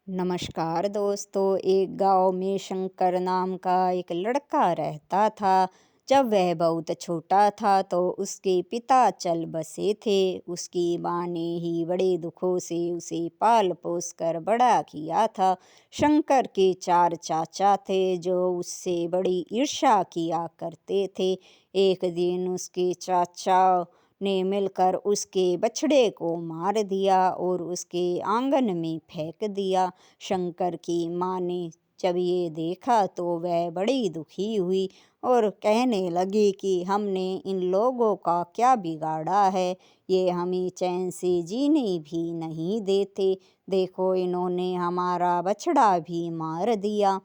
नमस्कार दोस्तों। एक गांव में शंकर नाम का एक लड़का रहता था। जब वह बहुत छोटा था तो उसके पिता चल बसे थे। उसकी माँ ने ही बड़े दुखों से उसे पाल पोस कर बड़ा किया था। शंकर के चार चाचा थे जो उससे बड़ी ईर्ष्या किया करते थे। एक दिन उसके चाचा ने मिलकर उसके बछड़े को मार दिया और उसके आंगन में फेंक दिया। शंकर की माँ ने जब ये देखा तो वह बड़ी दुखी हुई और कहने लगी कि हमने इन लोगों का क्या बिगाड़ा है, ये हमें चैन से जीने भी नहीं देते। देखो, इन्होंने हमारा बछड़ा भी मार दिया।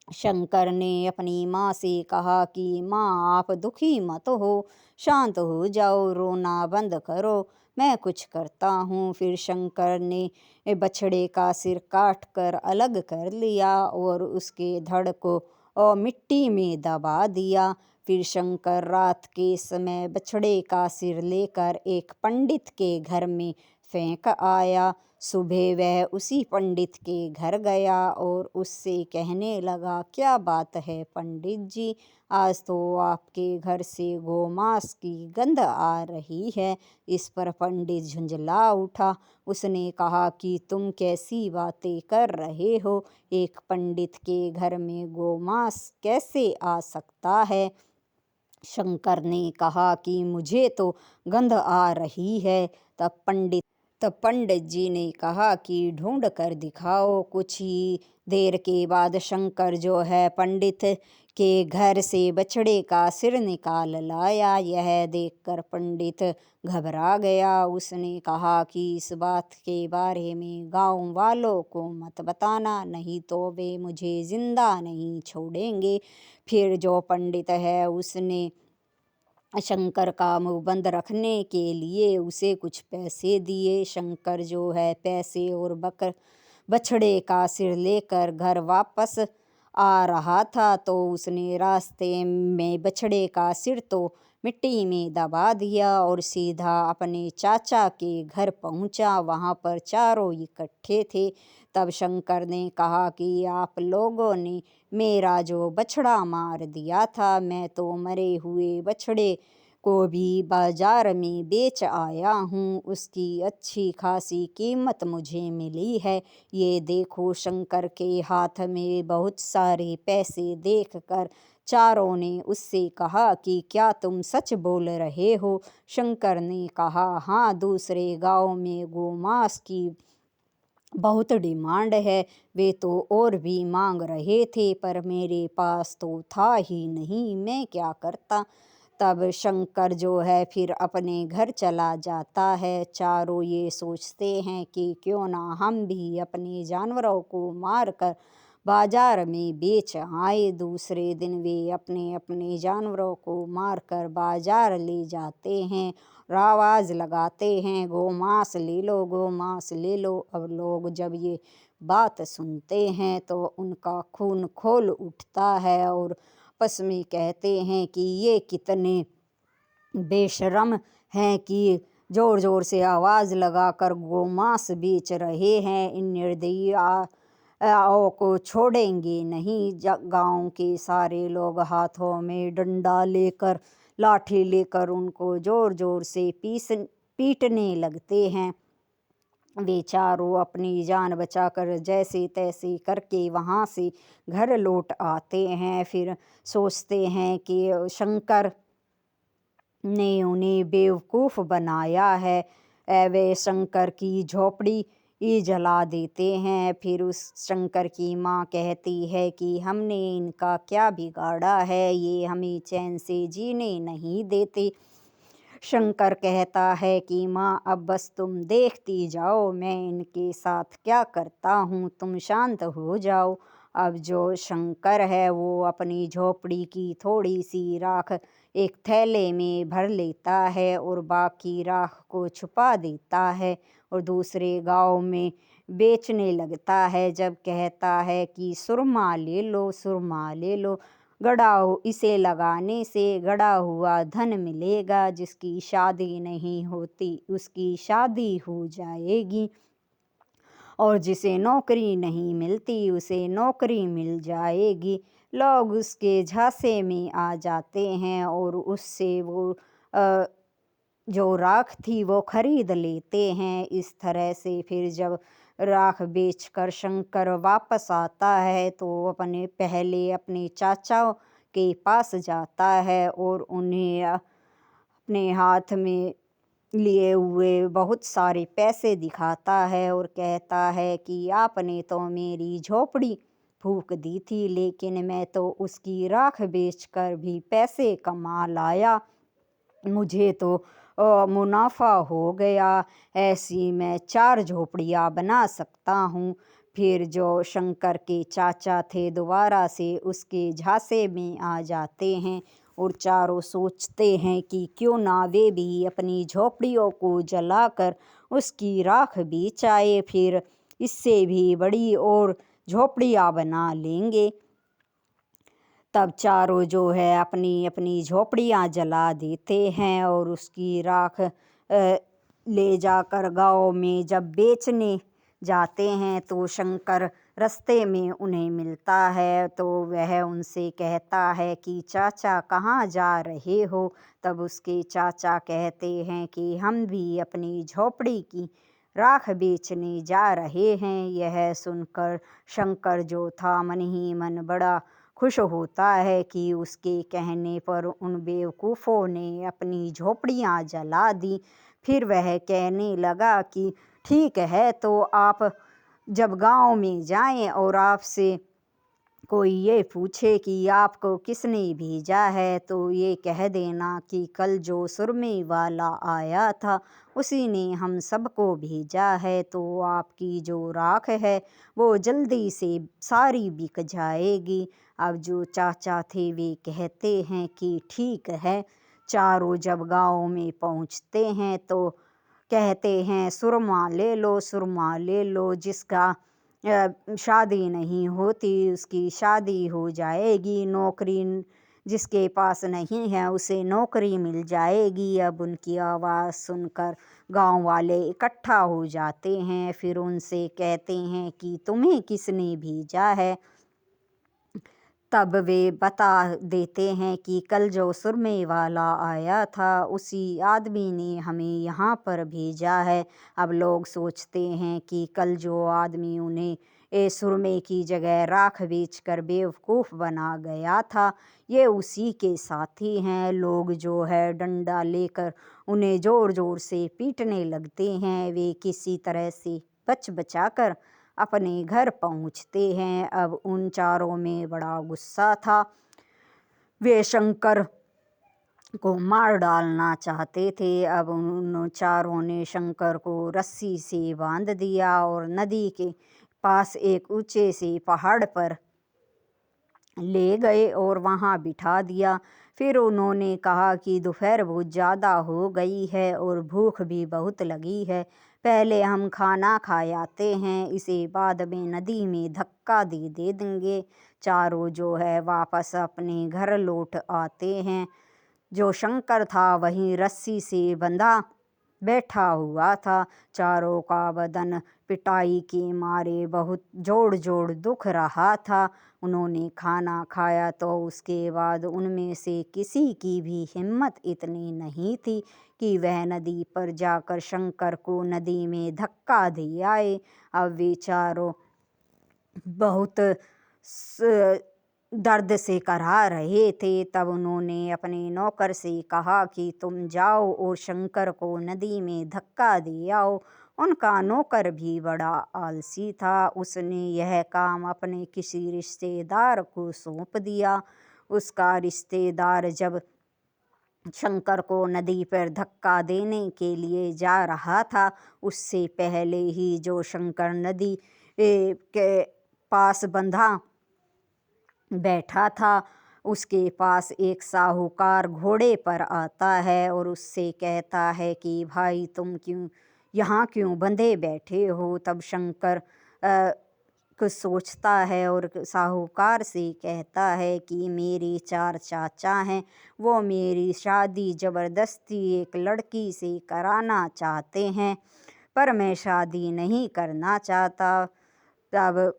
शंकर ने अपनी माँ से कहा कि माँ, आप दुखी मत हो, शांत हो जाओ, रोना बंद करो, मैं कुछ करता हूँ। फिर शंकर ने बछड़े का सिर काट कर अलग कर लिया और उसके धड़ को मिट्टी में दबा दिया। फिर शंकर रात के समय बछड़े का सिर लेकर एक पंडित के घर में फेंक आया। सुबह वह उसी पंडित के घर गया और उससे कहने लगा, क्या बात है पंडित जी, आज तो आपके घर से गोमांस की गंध आ रही है। इस पर पंडित झुंझला उठा। उसने कहा कि तुम कैसी बातें कर रहे हो, एक पंडित के घर में गोमांस कैसे आ सकता है। शंकर ने कहा कि मुझे तो गंध आ रही है। तब पंडित जी ने कहा कि ढूंढ कर दिखाओ। कुछ ही देर के बाद शंकर जो है पंडित के घर से बछड़े का सिर निकाल लाया। यह देखकर पंडित घबरा गया। उसने कहा कि इस बात के बारे में गांव वालों को मत बताना, नहीं तो वे मुझे जिंदा नहीं छोड़ेंगे। फिर जो पंडित है उसने शंकर का मुंह बंद रखने के लिए उसे कुछ पैसे दिए। शंकर जो है पैसे और बछड़े का सिर लेकर घर वापस आ रहा था तो उसने रास्ते में बछड़े का सिर तो मिट्टी में दबा दिया और सीधा अपने चाचा के घर पहुंचा। वहां पर चारों इकट्ठे थे। तब शंकर ने कहा कि आप लोगों ने मेरा जो बछड़ा मार दिया था, मैं तो मरे हुए बछड़े को भी बाजार में बेच आया हूँ। उसकी अच्छी खासी कीमत मुझे मिली है। ये देखो। शंकर के हाथ में बहुत सारे पैसे देखकर चारों ने उससे कहा कि क्या तुम सच बोल रहे हो। शंकर ने कहा, हाँ, दूसरे गांव में गोमांस की बहुत डिमांड है, वे तो और भी मांग रहे थे, पर मेरे पास तो था ही नहीं, मैं क्या करता। तब शंकर जो है फिर अपने घर चला जाता है। चारों ये सोचते हैं कि क्यों ना हम भी अपने जानवरों को मार कर बाजार में बेच आए। दूसरे दिन वे अपने अपने जानवरों को मारकर बाजार ले जाते हैं, आवाज लगाते हैं, गोमांस ले लो, गोमांस ले लो। अब लोग जब ये बात सुनते हैं तो उनका खून खोल उठता है और आपस में कहते हैं कि ये कितने बेशरम हैं कि जोर जोर से आवाज लगाकर गोमांस बेच रहे हैं। इन निर्दयी आओ को छोड़ेंगे नहीं। गांव के सारे लोग हाथों में डंडा लेकर, लाठी लेकर उनको जोर जोर से पीटने लगते हैं। वे चारों अपनी जान बचाकर जैसे तैसे करके वहां से घर लौट आते हैं। फिर सोचते हैं कि शंकर ने उन्हें बेवकूफ़ बनाया है। वे शंकर की झोपड़ी ही जला देते हैं। फिर उस शंकर की माँ कहती है कि हमने इनका क्या बिगाड़ा है, ये हमें चैन से जीने नहीं देते। शंकर कहता है कि माँ, अब बस तुम देखती जाओ मैं इनके साथ क्या करता हूँ, तुम शांत हो जाओ। अब जो शंकर है वो अपनी झोपड़ी की थोड़ी सी राख एक थैले में भर लेता है और बाकी राख को छुपा देता है और दूसरे गांव में बेचने लगता है। जब कहता है कि सुरमा ले लो, सुरमा ले लो, इसे लगाने से गड़ा हुआ धन मिलेगा, जिसकी शादी नहीं होती उसकी शादी हो जाएगी। और जिसे नौकरी नहीं मिलती उसे नौकरी मिल जाएगी। लोग उसके झांसे में आ जाते हैं और उससे वो अ, जो राख थी वो खरीद लेते हैं। इस तरह से फिर जब राख बेचकर शंकर वापस आता है तो अपने पहले अपने चाचाओं के पास जाता है और उन्हें अपने हाथ में लिए हुए बहुत सारे पैसे दिखाता है और कहता है कि आपने तो मेरी झोपड़ी फूंक दी थी, लेकिन मैं तो उसकी राख बेचकर भी पैसे कमा लाया। मुझे तो मुनाफा हो गया। ऐसी मैं 4 झोपड़ियाँ बना सकता हूँ। फिर जो शंकर के चाचा थे दोबारा से उसके झांसे में आ जाते हैं और चारों सोचते हैं कि क्यों ना वे भी अपनी झोपड़ियों को जलाकर उसकी राख बेचाए, फिर इससे भी बड़ी और झोपड़ियाँ बना लेंगे। तब चारों जो है अपनी अपनी झोपड़ियाँ जला देते हैं और उसकी राख ले जाकर गाँव में जब बेचने जाते हैं तो शंकर रास्ते में उन्हें मिलता है। तो वह उनसे कहता है कि चाचा कहाँ जा रहे हो। तब उसके चाचा कहते हैं कि हम भी अपनी झोपड़ी की राख बेचने जा रहे हैं। यह सुनकर शंकर जो था मन ही मन बड़ा खुश होता है कि उसके कहने पर उन बेवकूफ़ों ने अपनी झोपड़ियाँ जला दी। फिर वह कहने लगा कि ठीक है, तो आप जब गांव में जाएं और आपसे कोई ये पूछे कि आपको किसने भेजा है तो ये कह देना कि कल जो सुरमे वाला आया था उसी ने हम सबको भेजा है। तो आपकी जो राख है वो जल्दी से सारी बिक जाएगी। अब जो चाचा थे वे कहते हैं कि ठीक है। चारों जब गांव में पहुंचते हैं तो कहते हैं सुरमा ले लो, सुरमा ले लो। जिसका शादी नहीं होती उसकी शादी हो जाएगी। नौकरी जिसके पास नहीं है उसे नौकरी मिल जाएगी। अब उनकी आवाज़ सुनकर गांव वाले इकट्ठा हो जाते हैं। फिर उनसे कहते हैं कि तुम्हें किसने भेजा है। तब वे बता देते हैं कि कल जो सुरमे वाला आया था उसी आदमी ने हमें यहाँ पर भेजा है। अब लोग सोचते हैं कि कल जो आदमी उन्हें सुरमे की जगह राख बेचकर बेवकूफ़ बना गया था ये उसी के साथी हैं। लोग जो है डंडा लेकर उन्हें ज़ोर ज़ोर से पीटने लगते हैं। वे किसी तरह से बच बचाकर अपने घर पहुंचते हैं। अब उन चारों में बड़ा गुस्सा था। वे शंकर को मार डालना चाहते थे। अब उन चारों ने शंकर को रस्सी से बांध दिया और नदी के पास एक ऊंचे से पहाड़ पर ले गए और वहाँ बिठा दिया। फिर उन्होंने कहा कि दोपहर बहुत ज़्यादा हो गई है और भूख भी बहुत लगी है, पहले हम खाना खा आते हैं, इसे बाद में नदी में धक्का दे देंगे। चारों जो है वापस अपने घर लौट आते हैं। जो शंकर था वहीं रस्सी से बंधा बैठा हुआ था। चारों का बदन पिटाई के मारे बहुत जोड़ जोड़ दुख रहा था। उन्होंने खाना खाया तो उसके बाद उनमें से किसी की भी हिम्मत इतनी नहीं थी कि वह नदी पर जाकर शंकर को नदी में धक्का दे आए। अब वे चारों बहुत दर्द से कराह रहे थे। तब उन्होंने अपने नौकर से कहा कि तुम जाओ और शंकर को नदी में धक्का दे आओ। उनका नौकर भी बड़ा आलसी था। उसने यह काम अपने किसी रिश्तेदार को सौंप दिया। उसका रिश्तेदार जब शंकर को नदी पर धक्का देने के लिए जा रहा था उससे पहले ही जो शंकर नदी के पास बंधा बैठा था उसके पास एक साहूकार घोड़े पर आता है और उससे कहता है कि भाई तुम यहाँ क्यों बंधे बैठे हो। तब शंकर कुछ सोचता है और साहूकार से कहता है कि मेरे 4 चाचा हैं, वो मेरी शादी ज़बरदस्ती एक लड़की से कराना चाहते हैं। पर मैं शादी नहीं करना चाहता। तब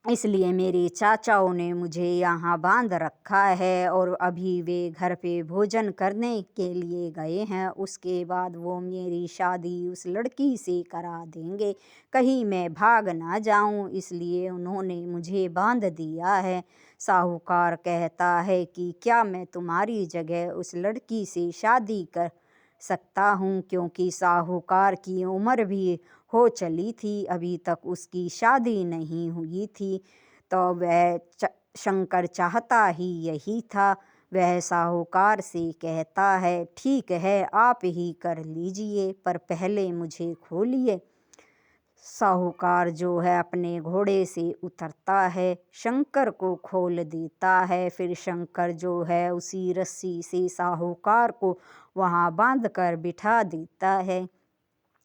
इसलिए मेरे चाचाओं ने मुझे यहाँ बांध रखा है और अभी वे घर पे भोजन करने के लिए गए हैं। उसके बाद वो मेरी शादी उस लड़की से करा देंगे, कहीं मैं भाग ना जाऊं, इसलिए उन्होंने मुझे बांध दिया है। साहूकार कहता है कि क्या मैं तुम्हारी जगह उस लड़की से शादी कर सकता हूँ, क्योंकि साहूकार की उम्र भी हो चली थी, अभी तक उसकी शादी नहीं हुई थी। तो वह शंकर चाहता ही यही था। वह साहूकार से कहता है, ठीक है, आप ही कर लीजिए, पर पहले मुझे खोलिए। साहूकार जो है अपने घोड़े से उतरता है, शंकर को खोल देता है। फिर शंकर जो है उसी रस्सी से साहूकार को वहाँ बांध कर बिठा देता है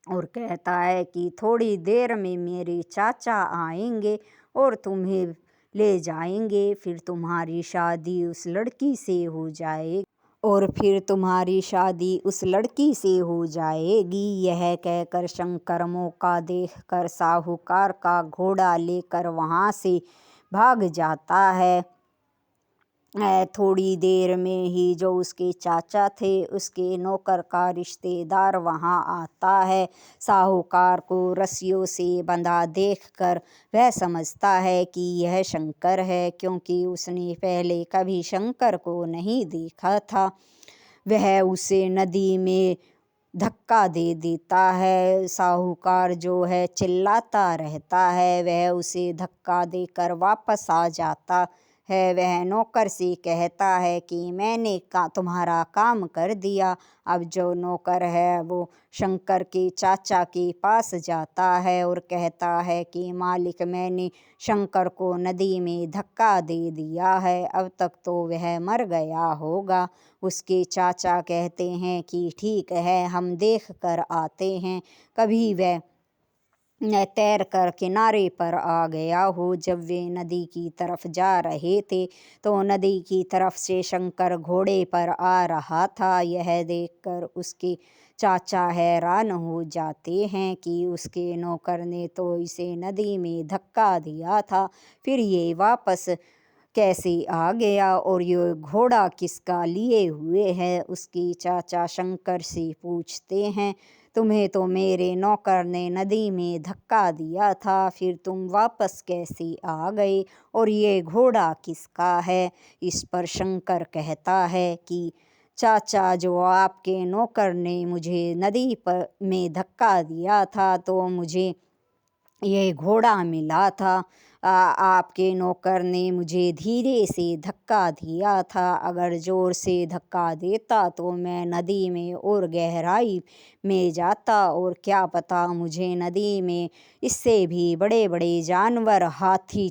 और कहता है कि थोड़ी देर में मेरे चाचा आएंगे और तुम्हें ले जाएंगे, फिर तुम्हारी शादी उस लड़की से हो जाएगी और फिर तुम्हारी शादी उस लड़की से हो जाएगी। यह कहकर शंकर मौका देखकर साहूकार का घोड़ा लेकर वहाँ से भाग जाता है। थोड़ी देर में ही जो उसके चाचा थे उसके नौकर का रिश्तेदार वहाँ आता है। साहूकार को रस्सियों से बंधा देखकर वह समझता है कि यह शंकर है, क्योंकि उसने पहले कभी शंकर को नहीं देखा था। वह उसे नदी में धक्का दे देता है। साहूकार जो है चिल्लाता रहता है, वह उसे धक्का देकर वापस आ जाता है। वह नौकर से कहता है कि मैंने तुम्हारा काम कर दिया। अब जो नौकर है वो शंकर के चाचा के पास जाता है और कहता है कि मालिक, मैंने शंकर को नदी में धक्का दे दिया है, अब तक तो वह मर गया होगा। उसके चाचा कहते हैं कि ठीक है, हम देख कर आते हैं, कभी वह तैर कर किनारे पर आ गया हो। जब वे नदी की तरफ जा रहे थे तो नदी की तरफ से शंकर घोड़े पर आ रहा था। यह देखकर उसके चाचा हैरान हो जाते हैं कि उसके नौकर ने तो इसे नदी में धक्का दिया था, फिर ये वापस कैसे आ गया और ये घोड़ा किसका लिए हुए है। उसकी चाचा शंकर से पूछते हैं, तुम्हें तो मेरे नौकर ने नदी में धक्का दिया था, फिर तुम वापस कैसे आ गए और ये घोड़ा किसका है। इस पर शंकर कहता है कि चाचा, जो आपके नौकर ने मुझे नदी पर में धक्का दिया था तो मुझे ये घोड़ा मिला था। आपके नौकर ने मुझे धीरे से धक्का दिया था, अगर ज़ोर से धक्का देता तो मैं नदी में और गहराई में जाता और क्या पता मुझे नदी में इससे भी बड़े बड़े जानवर, हाथी,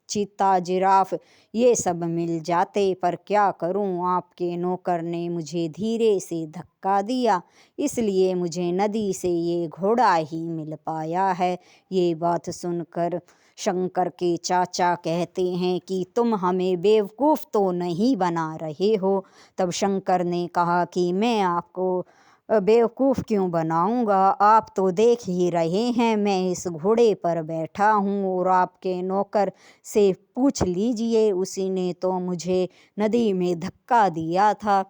चीता, जिराफ, ये सब मिल जाते, पर क्या करूं, आपके नौकर ने मुझे धीरे से धक्का दिया, इसलिए मुझे नदी से ये घोड़ा ही मिल पाया है। ये बात सुनकर शंकर के चाचा कहते हैं कि तुम हमें बेवकूफ़ तो नहीं बना रहे हो। तब शंकर ने कहा कि मैं आपको बेवकूफ़ क्यों बनाऊंगा, आप तो देख ही रहे हैं मैं इस घोड़े पर बैठा हूँ और आपके नौकर से पूछ लीजिए, उसी ने तो मुझे नदी में धक्का दिया था।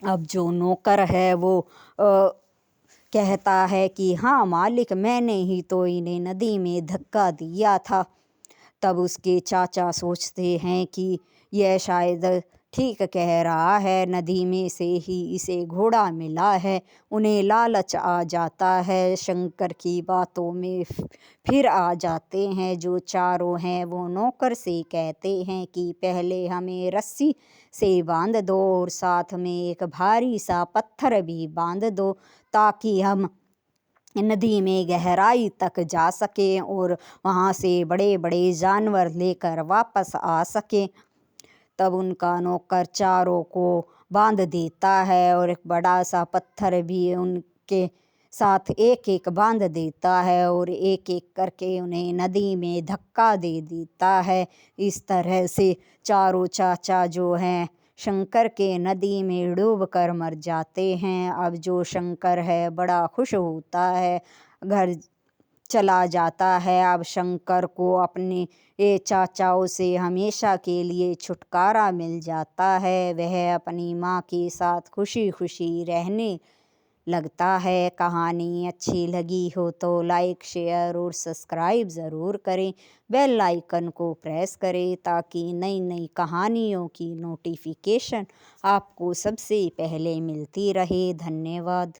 अब जो नौकर है वो कहता है कि हाँ मालिक, मैंने ही तो इन्हें नदी में धक्का दिया था। तब उसके चाचा सोचते हैं कि यह शायद ठीक कह रहा है, नदी में से ही इसे घोड़ा मिला है। उन्हें लालच आ जाता है, शंकर की बातों में फिर आ जाते हैं। जो चारों हैं वो नौकर से कहते हैं कि पहले हमें रस्सी से बांध दो और साथ में एक भारी सा पत्थर भी बांध दो, ताकि हम नदी में गहराई तक जा सकें और वहाँ से बड़े बड़े जानवर लेकर वापस आ सकें। तब उनका नौकर चारों को बांध देता है और एक बड़ा सा पत्थर भी उनके साथ एक एक बांध देता है और एक एक करके उन्हें नदी में धक्का दे देता है। इस तरह से चारों चाचा जो हैं शंकर के नदी में डूब कर मर जाते हैं। अब जो शंकर है बड़ा खुश होता है, घर चला जाता है। अब शंकर को अपने चाचाओं से हमेशा के लिए छुटकारा मिल जाता है। वह अपनी माँ के साथ खुशी खुशी रहने लगता है। कहानी अच्छी लगी हो तो लाइक शेयर और सब्सक्राइब ज़रूर करें। बेल आइकन को प्रेस करें ताकि नई नई कहानियों की नोटिफिकेशन आपको सबसे पहले मिलती रहे। धन्यवाद।